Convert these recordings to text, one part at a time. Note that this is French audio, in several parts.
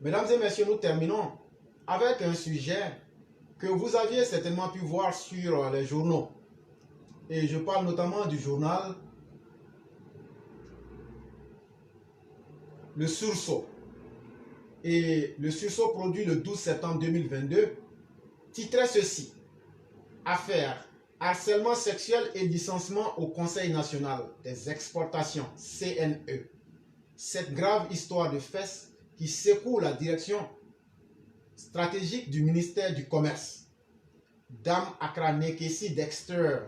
Mesdames et messieurs, nous terminons avec un sujet que vous aviez certainement pu voir sur les journaux. Et je parle notamment du journal Le Sursaut. Et le Sursaut, produit le 12 septembre 2022, titrait ceci: Affaire harcèlement sexuel et licenciement au Conseil national des exportations, CNE. Cette grave histoire de fesses qui secoue la direction stratégique du ministère du Commerce. Dame Accra Nekesi Dexter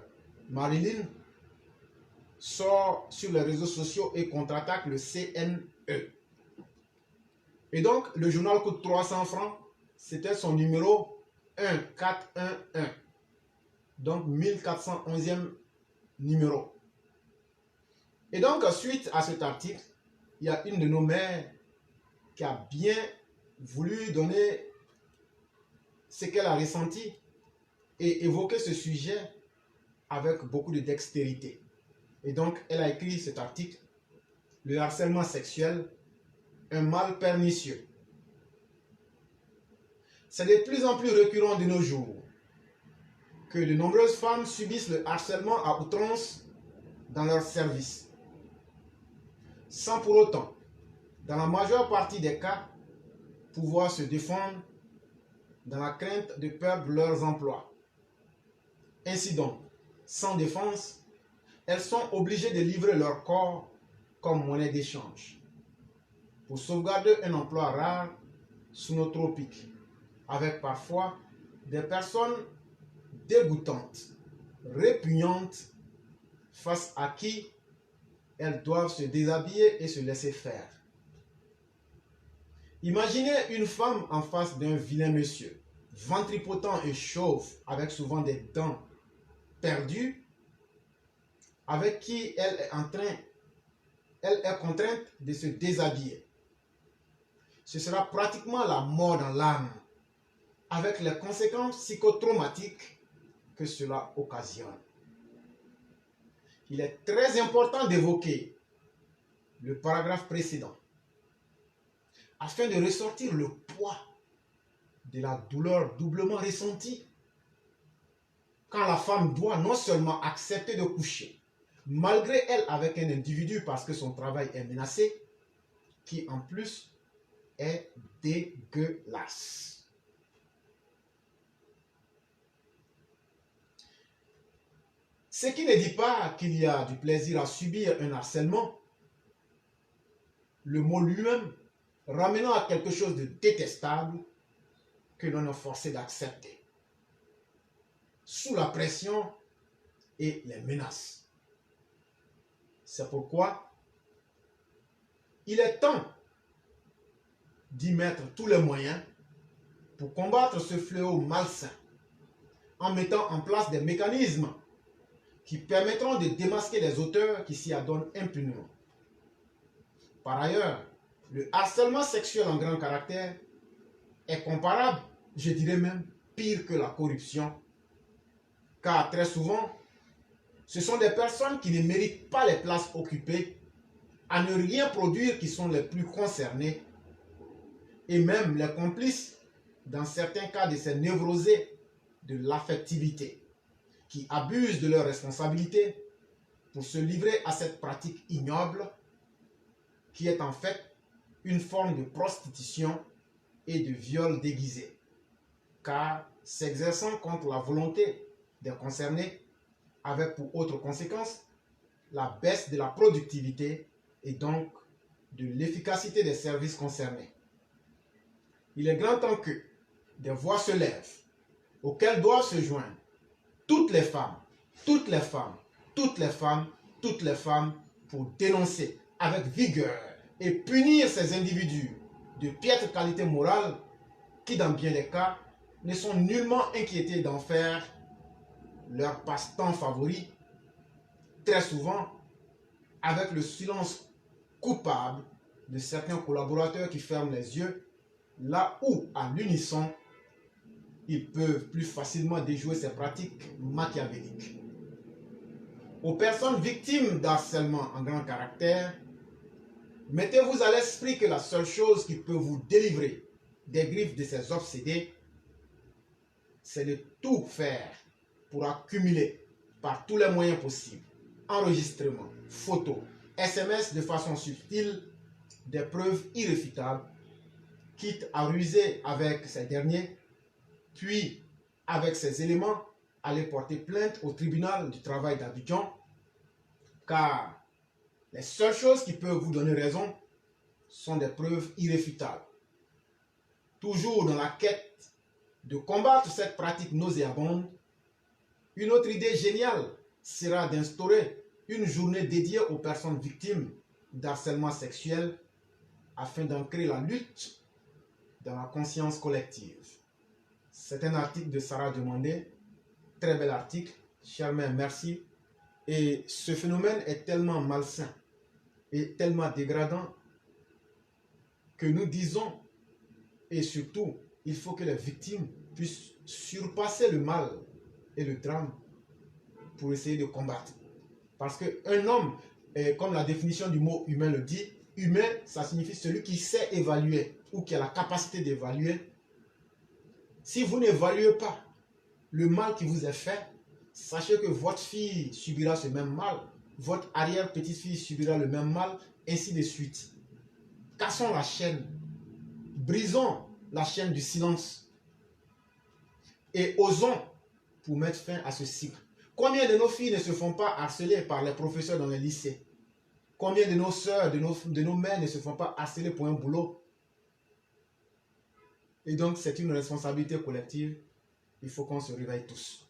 Marilyn sort sur les réseaux sociaux et contre-attaque le CNE. Et donc, le journal coûte 300 francs. C'était son numéro 1411. Donc, 1411e numéro. Et donc, suite à cet article, il y a une de nos mères qui a bien voulu donner ce qu'elle a ressenti et évoquer ce sujet avec beaucoup de dextérité. Et donc, elle a écrit cet article: Le harcèlement sexuel, un mal pernicieux. C'est de plus en plus récurrent de nos jours que de nombreuses femmes subissent le harcèlement à outrance dans leur service, sans pour autant, dans la majeure partie des cas, pouvoir se défendre dans la crainte de perdre leurs emplois. Ainsi donc, sans défense, elles sont obligées de livrer leur corps comme monnaie d'échange pour sauvegarder un emploi rare sous nos tropiques, avec parfois des personnes dégoûtantes, répugnantes, face à qui elles doivent se déshabiller et se laisser faire. Imaginez une femme en face d'un vilain monsieur, ventripotent et chauve, avec souvent des dents perdues, avec qui elle est contrainte de se déshabiller. Ce sera pratiquement la mort dans l'âme, avec les conséquences psychotraumatiques que cela occasionne. Il est très important d'évoquer le paragraphe précédent afin de ressortir le poids de la douleur doublement ressentie quand la femme doit non seulement accepter de coucher, malgré elle, avec un individu parce que son travail est menacé, qui en plus est dégueulasse. Ce qui ne dit pas qu'il y a du plaisir à subir un harcèlement, le mot lui-même ramenant à quelque chose de détestable que l'on est forcé d'accepter, sous la pression et les menaces. C'est pourquoi il est temps d'y mettre tous les moyens pour combattre ce fléau malsain, en mettant en place des mécanismes qui permettront de démasquer les auteurs qui s'y adonnent impunément. Par ailleurs, le harcèlement sexuel en grand caractère est comparable, je dirais même pire que la corruption, car très souvent, ce sont des personnes qui ne méritent pas les places occupées, à ne rien produire, qui sont les plus concernées, et même les complices, dans certains cas, de ces névrosés de l'affectivité, qui abusent de leurs responsabilités pour se livrer à cette pratique ignoble, qui est en fait une forme de prostitution et de viol déguisé, car s'exerçant contre la volonté des concernés, avec pour autre conséquence la baisse de la productivité et donc de l'efficacité des services concernés. Il est grand temps que des voix se lèvent, auxquelles doivent se joindre toutes les femmes, toutes les femmes, toutes les femmes, toutes les femmes, pour dénoncer avec vigueur et punir ces individus de piètre qualité morale qui, dans bien des cas, ne sont nullement inquiétés d'en faire leur passe-temps favori, très souvent avec le silence coupable de certains collaborateurs qui ferment les yeux, là où, à l'unisson, ils peuvent plus facilement déjouer ces pratiques machiavéliques. Aux personnes victimes d'harcèlement en grand caractère, Mettez-vous à l'esprit que la seule chose qui peut vous délivrer des griffes de ces obsédés, c'est de tout faire pour accumuler par tous les moyens possibles, enregistrement, photos, SMS de façon subtile, des preuves irréfutables, quitte à ruser avec ces derniers, puis avec ces éléments, aller porter plainte au tribunal du travail d'Abidjan, car les seules choses qui peuvent vous donner raison sont des preuves irréfutables. Toujours dans la quête de combattre cette pratique nauséabonde, une autre idée géniale sera d'instaurer une journée dédiée aux personnes victimes d'harcèlement sexuel afin d'ancrer la lutte dans la conscience collective. C'est un article de Sarah Demandé, très bel article, Charmaine, merci. Et ce phénomène est tellement malsain et tellement dégradant que nous disons, et surtout, il faut que les victimes puissent surpasser le mal et le drame pour essayer de combattre. Parce qu'un homme, comme la définition du mot humain le dit, humain, ça signifie celui qui sait évaluer ou qui a la capacité d'évaluer. Si vous n'évaluez pas le mal qui vous est fait, sachez que votre fille subira ce même mal, votre arrière-petite-fille subira le même mal, ainsi de suite. Cassons la chaîne, brisons la chaîne du silence et osons pour mettre fin à ce cycle. Combien de nos filles ne se font pas harceler par les professeurs dans les lycées? Combien de nos sœurs, de nos mères ne se font pas harceler pour un boulot? Et donc, c'est une responsabilité collective. Il faut qu'on se réveille tous.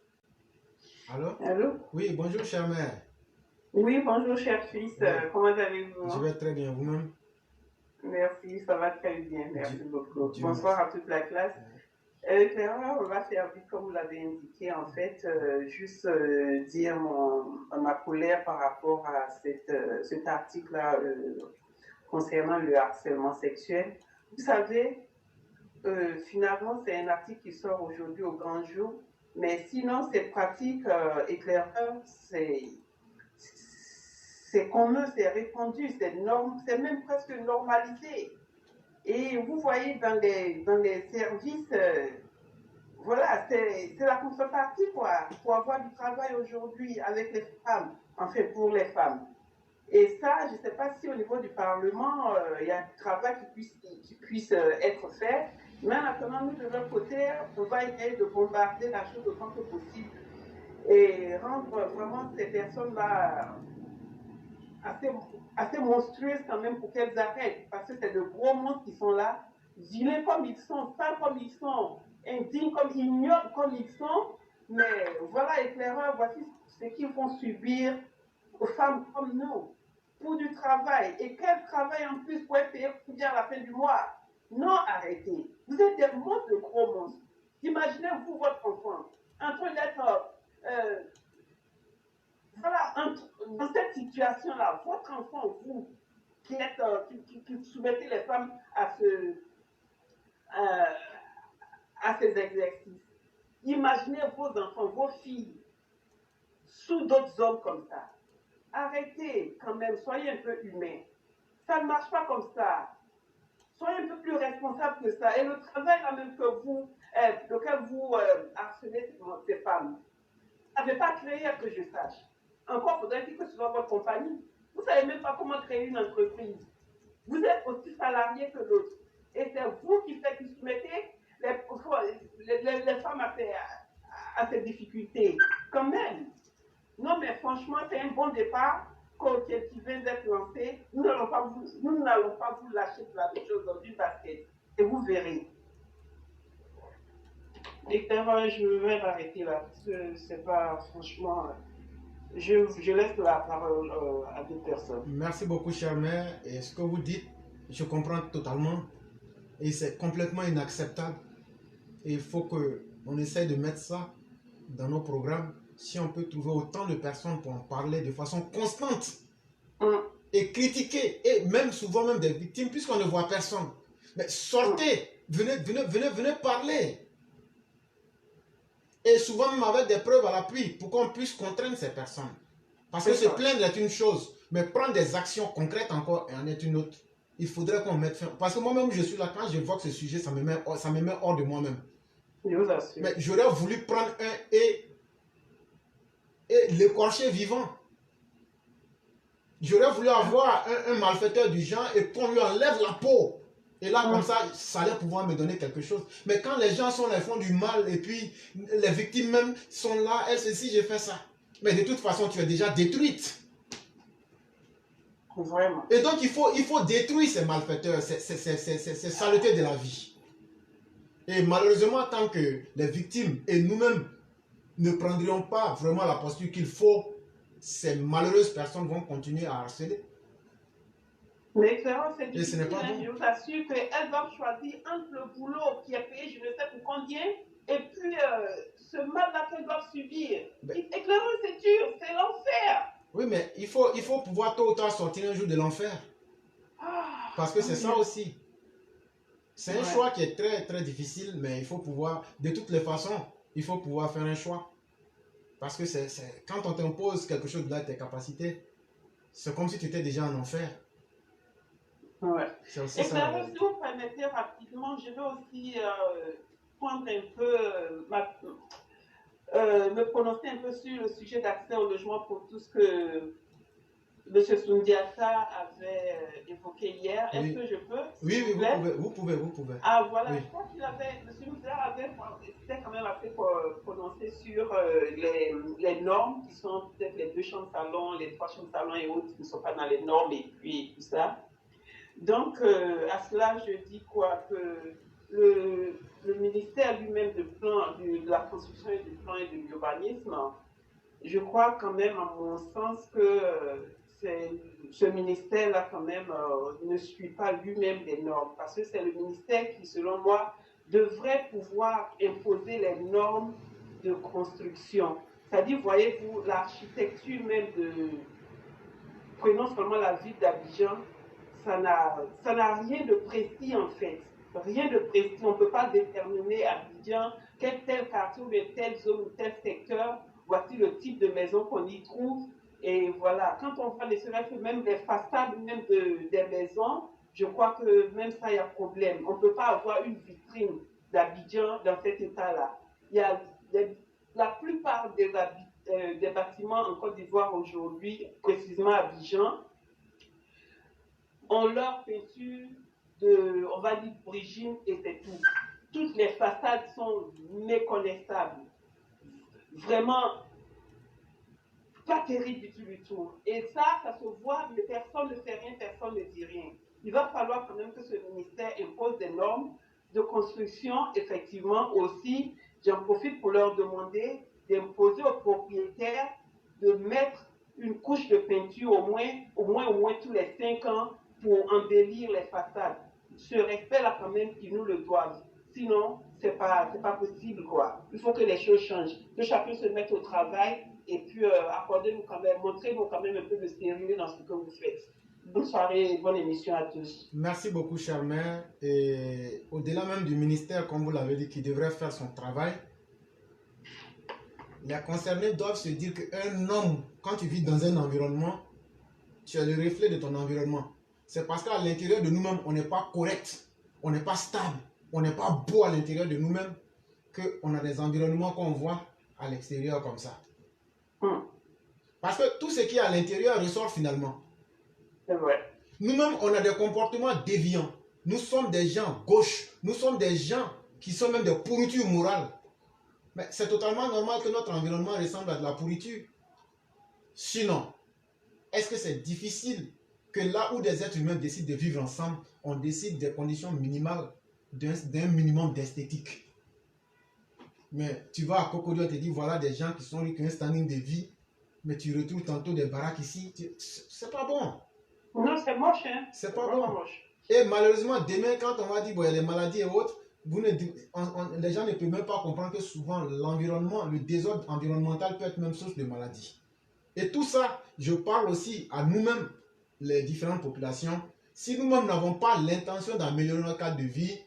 Allô? Allô? Oui, bonjour, chère mère. Oui, bonjour, cher fils. Oui. Comment allez-vous? Je vais très bien, vous-même? Merci, ça va très bien. Merci beaucoup. Dieu Bonsoir merci. à toute la classe. Clara, on va faire vite comme vous l'avez indiqué. En fait, juste dire ma colère par rapport à cet article-là concernant le harcèlement sexuel. Vous savez, finalement, c'est un article qui sort aujourd'hui au grand jour. Mais sinon, cette pratique éclaireur, c'est commun, c'est répandu, c'est même presque normalisé. Et vous voyez dans les services, voilà, c'est la contrepartie quoi, pour avoir du travail aujourd'hui avec les femmes, enfin pour les femmes. Et ça, je ne sais pas si au niveau du Parlement, il y a du travail qui puisse être fait. Mais maintenant, nous, de notre côté, on va essayer de bombarder la chose autant que possible et rendre vraiment ces personnes-là assez monstrueuses quand même pour qu'elles arrêtent. Parce que c'est de gros monstres qui sont là, vilains comme ils sont, sales comme ils sont, indignes comme ignobles comme ils sont. Mais voilà, éclaireurs, voici ce qu'ils font subir aux femmes comme nous pour du travail. Et quel travail en plus pour être payé pour bien à la fin du mois? Non, arrêtez. Vous êtes des monstres, de gros monstres. Imaginez-vous votre enfant en train d'être voilà, dans cette situation-là, votre enfant, vous, qui soumettez les femmes à ces exercices, imaginez vos enfants, vos filles, sous d'autres hommes comme ça. Arrêtez quand même, soyez un peu humains. Ça ne marche pas comme ça. Soyez un peu plus responsable que ça. Et le travail là même lequel vous harcelez ces femmes, vous n'avez pas créé que je sache. Encore faudrait-il que ce soit votre compagnie. Vous ne savez même pas comment créer une entreprise. Vous êtes aussi salarié que l'autre. Et c'est vous qui soumettez les femmes à ces difficultés. Quand même. Non, mais franchement, c'est un bon départ qui vient d'être lancé. Nous n'allons pas vous lâcher de la chose dans une basket. Et vous verrez. Et je vais m'arrêter là, parce que c'est pas, franchement, je laisse la parole à d'autres personnes. Merci beaucoup, chère mère. Et ce que vous dites, je comprends totalement. Et c'est complètement inacceptable. Et il faut qu'on essaye de mettre ça dans nos programmes. Si on peut trouver autant de personnes pour en parler de façon constante et critiquer, et même souvent même des victimes, puisqu'on ne voit personne. Mais sortez, venez parler. Et souvent même avec des preuves à l'appui pour qu'on puisse contraindre ces personnes. Parce que se plaindre est une chose, mais prendre des actions concrètes encore en est une autre. il faudrait qu'on mette fin. Parce que moi-même, je suis là, quand je vois que ce sujet, ça me met hors de moi-même. Je vous assure. Mais j'aurais voulu prendre un et l'écorcher vivant. J'aurais voulu avoir un malfaiteur du genre et qu'on lui enlève la peau. Et là, comme ça allait pouvoir me donner quelque chose. Mais quand les gens sont là, ils font du mal et puis les victimes même sont là, elles, ceci, j'ai fait ça. Mais de toute façon, tu es déjà détruite. Vraiment. Et donc, il faut détruire ces malfaiteurs, ces saletés de la vie. Et malheureusement, tant que les victimes et nous-mêmes ne prendrions pas vraiment la posture qu'il faut, ces malheureuses personnes vont continuer à harceler. Mais Excellence, c'est Et ce n'est difficile, pas hein. bon. Je vous assure qu'elles doivent choisir entre le boulot qui est payé, je ne sais pour combien, et puis ce mal-là qu'elles doivent subir. Ben- Éclairons, c'est dur, c'est l'enfer. Oui, mais il faut pouvoir tôt ou tard sortir un jour de l'enfer. Ah, Parce que c'est ça oui. aussi. C'est un Ouais. choix qui est très, très difficile, mais il faut pouvoir, de toutes les façons, il faut pouvoir faire un choix. Parce que quand on t'impose quelque chose de tes capacités, c'est comme si tu étais déjà en enfer. Ouais. C'est aussi ça. Éclairons, si vous permettez rapidement, je vais aussi prendre un peu me prononcer un peu sur le sujet d'accès au logement pour tout ce que M. Soundiata avait évoqué hier. Oui. Est-ce que je peux? Oui, s'il vous vous pouvez. Ah voilà, Oui. je crois qu'il avait, M. Soundiata avait, c'était quand même assez prononcé sur les normes qui sont peut-être les 2 chambres salon, les 3 chambres salon et autres qui ne sont pas dans les normes et puis tout ça. Donc, à cela, je dis quoi? Que le ministère lui-même de la construction et du plan et de l'urbanisme, je crois quand même, à mon sens, que ce ministère-là, quand même, ne suit pas lui-même des normes. Parce que c'est le ministère qui, selon moi, devrait pouvoir imposer les normes de construction. C'est-à-dire, voyez-vous, l'architecture même prenons seulement la ville d'Abidjan, ça n'a rien de précis en fait. Rien de précis. On ne peut pas déterminer à Abidjan quel tel quartier ou telle zone ou tel secteur, voici le type de maison qu'on y trouve. Et voilà, quand on voit les serait même des façades même des maisons, je crois que même ça, il y a problème. On ne peut pas avoir une vitrine d'Abidjan dans cet état-là. Il y a la plupart des bâtiments en Côte d'Ivoire aujourd'hui, précisément à Abidjan, ont leur peinture on va dire, d'origine et c'est tout. Toutes les façades sont méconnaissables. Vraiment pas terrible du tout. Et ça se voit, mais personne ne fait rien, personne ne dit rien. Il va falloir quand même que ce ministère impose des normes de construction, effectivement aussi. J'en profite pour leur demander d'imposer aux propriétaires de mettre une couche de peinture au moins tous les 5 ans pour embellir les façades. Ce respect-là, quand même, qu'ils nous le doivent. Sinon, c'est pas possible, quoi. Il faut que les choses changent. Que chacun se mette au travail et puis accordez-nous quand même, montrez-nous quand même un peu de sérieux dans ce que vous faites. Bonne soirée et bonne émission à tous. Merci beaucoup, cher maire. Et au-delà même du ministère, comme vous l'avez dit, qui devrait faire son travail, les concernés doivent se dire qu'un homme, quand tu vis dans un environnement, tu es le reflet de ton environnement. C'est parce qu'à l'intérieur de nous-mêmes, on n'est pas correct, on n'est pas stable, on n'est pas beau à l'intérieur de nous-mêmes, qu'on a des environnements qu'on voit à l'extérieur comme ça. Parce que tout ce qui est à l'intérieur ressort finalement. C'est vrai. Nous-mêmes, on a des comportements déviants. Nous sommes des gens gauches. Nous sommes des gens qui sont même des pourritures morales. Mais c'est totalement normal que notre environnement ressemble à de la pourriture. Sinon, est-ce que c'est difficile que là où des êtres humains décident de vivre ensemble, on décide des conditions minimales, d'un minimum d'esthétique? Mais tu vas à Cocody, on te dit voilà des gens qui sont qui ont un standing de vie, mais tu retrouves tantôt des baraques ici. C'est pas bon. Non, c'est moche, hein. C'est pas bon. Moche. Et malheureusement, demain, quand on va dire bon, il y a des maladies et autres, les gens ne peuvent même pas comprendre que souvent l'environnement, le désordre environnemental peut être même source de maladies. Et tout ça, je parle aussi à nous-mêmes, les différentes populations. Si nous-mêmes n'avons pas l'intention d'améliorer notre cadre de vie,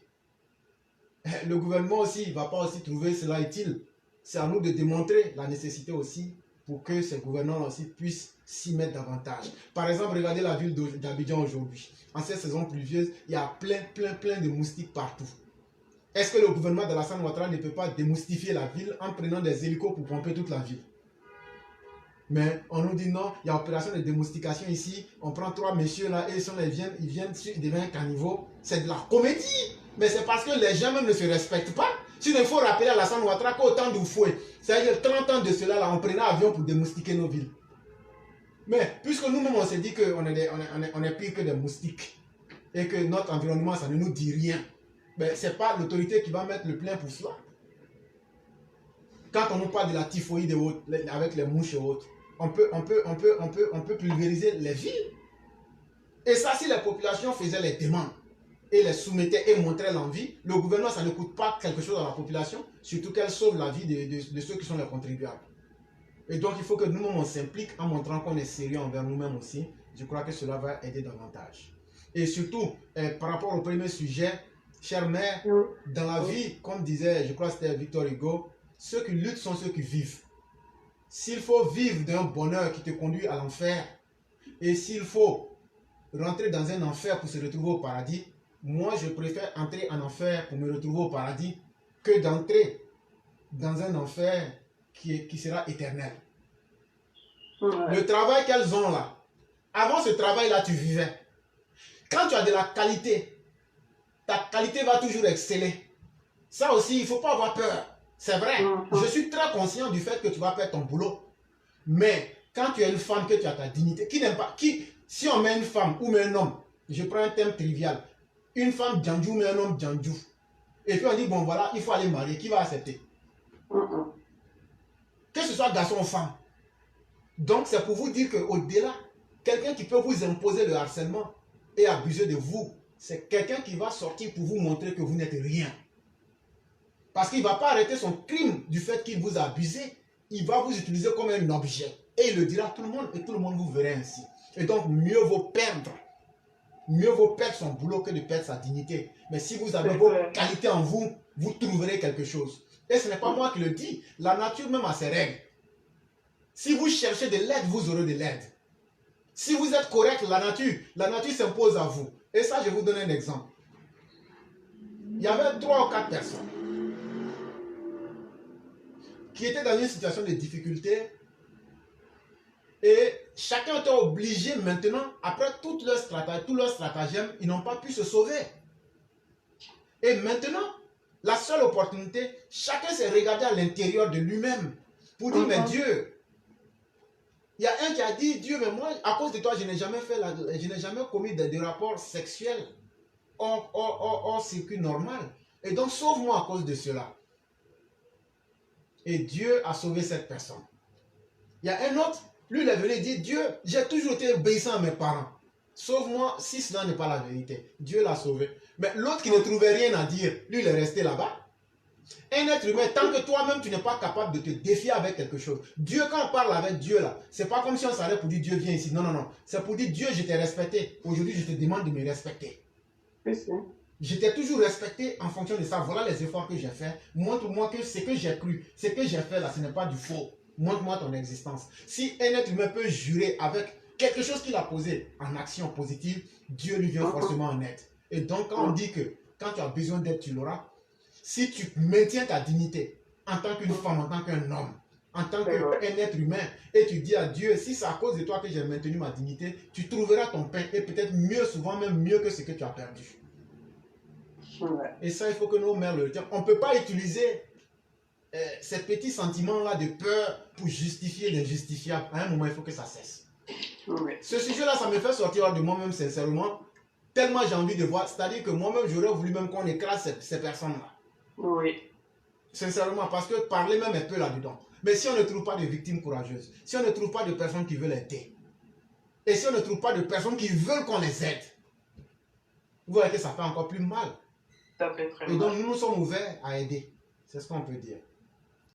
le gouvernement aussi ne va pas aussi trouver cela utile. C'est à nous de démontrer la nécessité aussi pour que ces gouvernants aussi puissent s'y mettre davantage. Par exemple, regardez la ville d'Abidjan aujourd'hui. En cette saison pluvieuse, il y a plein de moustiques partout. Est-ce que le gouvernement d'Alassane Ouattara ne peut pas démoustifier la ville en prenant des hélicos pour pomper toute la ville? Mais on nous dit non, il y a opération de démoustication ici. On prend 3 messieurs là et ils deviennent caniveaux. C'est de la comédie. Mais c'est parce que les gens même ne se respectent pas. Sinon, il faut rappeler à Alassane Ouattara qu'au temps d'Oufoué, c'est-à-dire 30 ans de cela, là, on prenait avion pour démoustiquer nos villes. Mais puisque nous-mêmes, on s'est dit qu'on est pire que des moustiques et que notre environnement, ça ne nous dit rien, ben, ce n'est pas l'autorité qui va mettre le plein pour cela. Quand on nous parle de la typhoïde et autres, avec les mouches et autres, on peut pulvériser les villes. Et ça, si la population faisait les demandes et les soumettait et montrait l'envie, le gouvernement, ça ne coûte pas quelque chose à la population, surtout qu'elle sauve la vie de ceux qui sont les contribuables. Et donc, il faut que nous-mêmes, on s'implique en montrant qu'on est sérieux envers nous-mêmes aussi. Je crois que cela va aider davantage. Et surtout, par rapport au premier sujet, chère mère, dans la vie, comme disait, je crois que c'était Victor Hugo, ceux qui luttent sont ceux qui vivent. S'il faut vivre d'un bonheur qui te conduit à l'enfer, et s'il faut rentrer dans un enfer pour se retrouver au paradis, moi je préfère entrer en enfer pour me retrouver au paradis que d'entrer dans un enfer qui sera éternel. Ouais. Le travail qu'elles ont là, avant ce travail-là, tu vivais. Quand tu as de la qualité, ta qualité va toujours exceller. Ça aussi, il ne faut pas avoir peur. C'est vrai, je suis très conscient du fait que tu vas perdre ton boulot. Mais quand tu es une femme, que tu as ta dignité, qui n'aime pas, si on met une femme ou met un homme, je prends un thème trivial, une femme djandjou met un homme djandjou, et puis on dit, bon voilà, il faut aller marier, qui va accepter? Que ce soit garçon ou femme. Donc c'est pour vous dire qu'au-delà, quelqu'un qui peut vous imposer le harcèlement et abuser de vous, c'est quelqu'un qui va sortir pour vous montrer que vous n'êtes rien. Parce qu'il ne va pas arrêter son crime du fait qu'il vous a abusé. Il va vous utiliser comme un objet. Et il le dira à tout le monde. Et tout le monde vous verra ainsi. Et donc, mieux vaut perdre son boulot que de perdre sa dignité. Mais si vous avez vos qualités en vous, vous trouverez quelque chose. Et ce n'est pas moi qui le dis. La nature même a ses règles. Si vous cherchez de l'aide, vous aurez de l'aide. Si vous êtes correct, la nature s'impose à vous. Et ça, je vous donne un exemple. Il y avait 3 ou 4 personnes qui étaient dans une situation de difficulté et chacun était obligé maintenant, après tout leur stratagème, ils n'ont pas pu se sauver. Et maintenant, la seule opportunité, chacun s'est regardé à l'intérieur de lui-même pour dire, mais Dieu, il y a un qui a dit, Dieu, mais moi, à cause de toi, je n'ai jamais commis de rapports sexuels hors circuit normal. Et donc, sauve-moi à cause de cela. Et Dieu a sauvé cette personne. Il y a un autre, lui il est venu dire, Dieu, j'ai toujours été obéissant à mes parents. Sauve-moi si cela n'est pas la vérité. Dieu l'a sauvé. Mais l'autre qui ne trouvait rien à dire, lui il est resté là-bas. Un être humain, tant que toi-même tu n'es pas capable de te défier avec quelque chose. Dieu, quand on parle avec Dieu là, c'est pas comme si on s'arrête pour dire Dieu viens ici. Non, non, non. C'est pour dire Dieu, je t'ai respecté. Aujourd'hui, je te demande de me respecter. Je t'ai toujours respecté en fonction de ça. Voilà les efforts que j'ai faits. Montre-moi que ce que j'ai cru, ce que j'ai fait là, ce n'est pas du faux. Montre-moi ton existence. Si un être humain peut jurer avec quelque chose qu'il a posé en action positive, Dieu lui vient forcément en aide. Et donc, quand on dit que quand tu as besoin d'aide, tu l'auras, si tu maintiens ta dignité en tant qu'une femme, en tant qu'un homme, en tant qu'un être humain, et tu dis à Dieu, si c'est à cause de toi que j'ai maintenu ma dignité, tu trouveras ton pain et peut-être mieux, souvent même mieux que ce que tu as perdu. Et ça, il faut que nos mères le tiennent. On ne peut pas utiliser ces petits sentiments-là de peur pour justifier l'injustifiable. À un moment, il faut que ça cesse. Ce sujet-là, ça me fait sortir de moi-même, sincèrement. Tellement j'ai envie de voir. C'est-à-dire que moi-même, j'aurais voulu même qu'on écrase ces personnes-là. Oui. Sincèrement, parce que parler même est peu là-dedans. Mais si on ne trouve pas de victimes courageuses, si on ne trouve pas de personnes qui veulent aider, et si on ne trouve pas de personnes qui veulent qu'on les aide, vous voyez que ça fait encore plus mal. Ça fait très Et donc, nous sommes ouverts à aider. C'est ce qu'on peut dire.